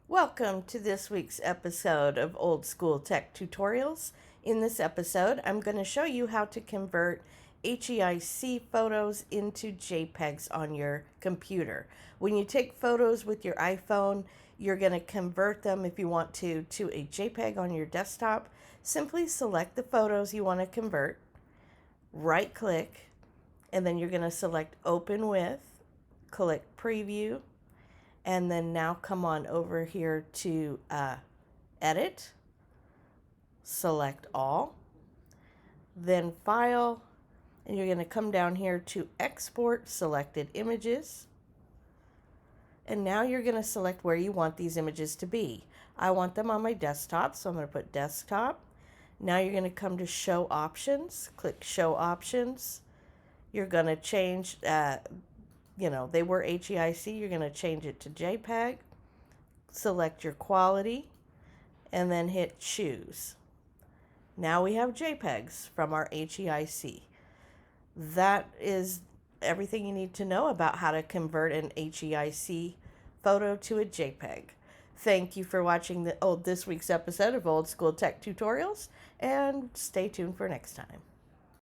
Welcome to this week's episode of Old School Tech Tutorials. In this episode, I'm going to show you how to convert HEIC photos into JPEGs on your computer. When you take photos with your iPhone, you're going to convert them, if you want to a JPEG on your desktop. Simply select the photos you want to convert, right-click, and then you're going to select Open With, click Preview, and then now come on over here to Edit, select All, then File, and you're going to come down here to Export Selected Images, and now you're going to select where you want these images to be. I want them on my desktop, so I'm going to put Desktop. Now you're going to come to Show Options, click Show Options. You're going to change they were HEIC, you're going to change it to JPEG, select your quality, and then hit choose. Now we have JPEGs from our HEIC. That is everything you need to know about how to convert an HEIC photo to a JPEG. Thank you for watching this week's episode of Old School Tech Tutorials, and stay tuned for next time.